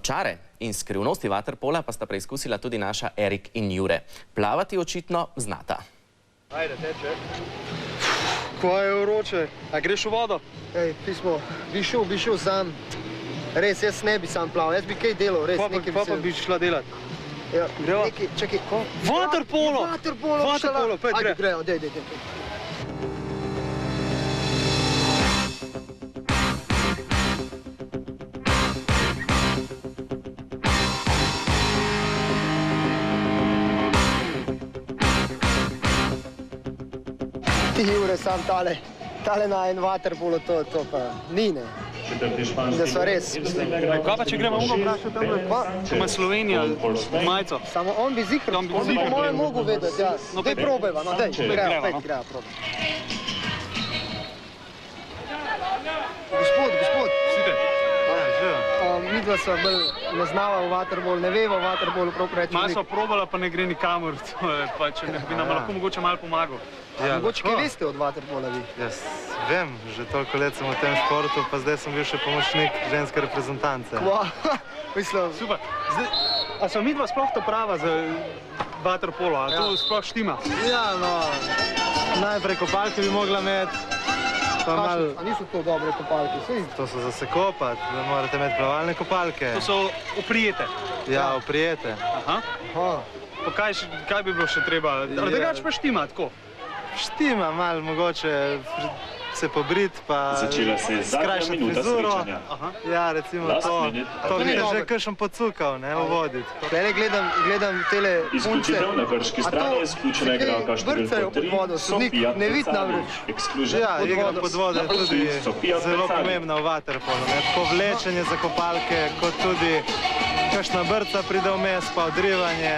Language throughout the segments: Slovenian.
Čare in skrivnosti vaterpola pa sta preizkusila tudi naša Erik in Jure. Plavati očitno znata. Ajde, teče. Ko je vroče, a greš v vodo? Ej, pismo, bi šel sam. Res, jaz ne bi sam plaval, jaz bi kaj delal, res. Pa bi šla delat? Ja, greva? Čakaj, ko? Vaterpolo! Vaterpolo, pojď, ajde, greva, dej. Ti, Jure, sam tale na en vaterpolo, to pa ni, ne. Da sva res. Kaj pa, če gremo vprašati tamle? Če ima Slovenija majico? Samo on bi zihar, on bi po mojem mogu vedeti, ja. Dej probajva, no, dej, greva probaj. Gospod. Site. Midva sva bolj ne znava v vaterbolu, ne veva v vaterbolu, prav reči. Malo sva probala, pa ne gre nikamor, pa če bi nam lahko mogoče malo pomagal. Mogoče kaj veste od vaterbola vi? Jaz vem, že toliko let sem v tem športu, pa zdaj sem bil še pomočnik ženske reprezentance. Mislim... Super. A so midva sploh to prava za vaterpolo, a to sploh štima? Ja, no, najprej kopalke bi mogla imeti. A niso to dobre kopalke? To so za se kopati, da morate imeti plavalne kopalke. To so oprijete? Ja, oprijete. Aha. Pa kaj bi bilo še treba? Drugače pa štima, tako? Štima malo, mogoče se pobrit, pa skrajšati frizuro. Ja, recimo to. To bi že kakšen pocukal, ne, v vodi. Tele gledam tele punce. A to se kaj brcajo pod vodo, sodnik ne vidi namreč. Ja, igra pod vodo je tudi zelo pomembna v vaterpolu. Tako vlečenje za kopalke, kot tudi kakšna brca pride vmes, pa odrivanje,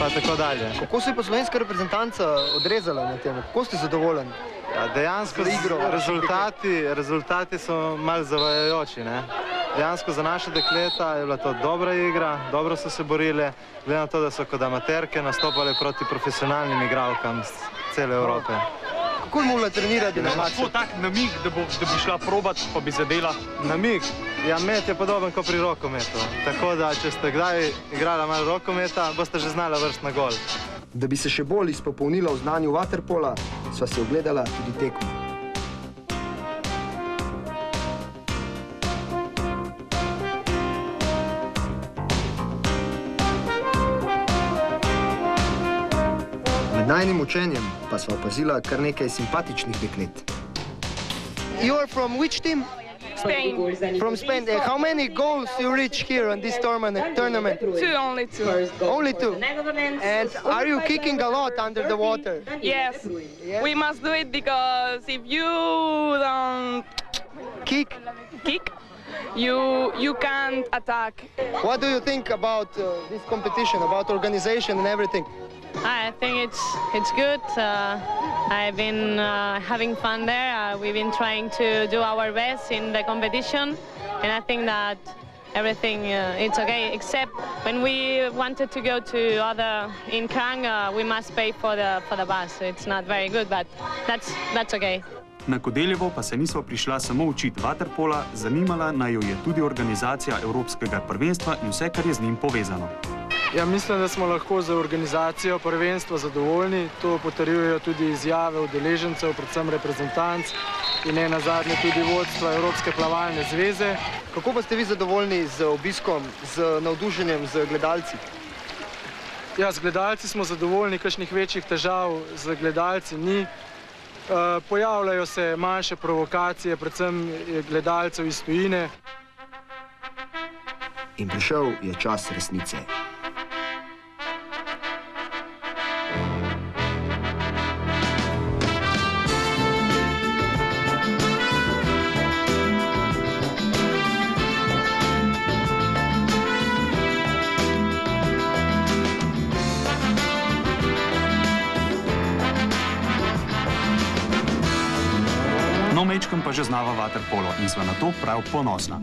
pa tako dalje. Kako se je pa slovenska reprezentanca odrezala na tem? Kako ste zadovoljeni? Ja, dejansko rezultati so malo zavajajoči, ne. Dejansko za naše dekleta je bila to dobra igra, dobro so se borile, glede na to, da so kot amaterke nastopale proti profesionalnim igralkam z cele Evrope. Kako je mogla trenirati na maču? Tako tak namig, da bi šla probat, pa bi zadela? Namig? Ja, met je podoben kot pri rokometu. Tako da, če ste kdaj igrala malo rokometa, boste že znala vrst na gol. Da bi se še bolj izpopolnila v znanju vaterpola, sva se ogledala tudi tekmo. Med najnim učenjem pa sva opazila kar nekaj simpatičnih deklet. You are from which team? Spain. From Spain. How many goals you reach here on this tournament? Only two. Only two. And are you kicking a lot under the water? Yes. We must do it because if you don't Kick? you can't attack. What do you think about this competition, about organization and everything? I think it's good. I've been having fun there. We've been trying to do our best in the competition, and I think that everything it's okay. Except when we wanted to go to in Krang, we must pay for the bus. So it's not very good, but that's okay. Na Kodeljevo pa se nismo prišla samo učiti vaterpola, zanimala naj jo je tudi organizacija Evropskega prvenstva in vse, kar je z njim povezano. Ja, mislim, da smo lahko za organizacijo prvenstva zadovoljni. To potrjujejo tudi izjave udeležencev, predvsem reprezentanc in nenazadnje tudi vodstva Evropske plavalne zveze. Kako pa ste vi zadovoljni z obiskom, z navdušenjem, z gledalci? Ja, z gledalci smo zadovoljni, kakšnih večjih težav z gledalci ni. Pojavljajo se manjše provokacije, predvsem gledalcev iz tujine. In prišel je čas resnice. No, mečkam pa že znava vaterpolo in sva na to prav ponosna.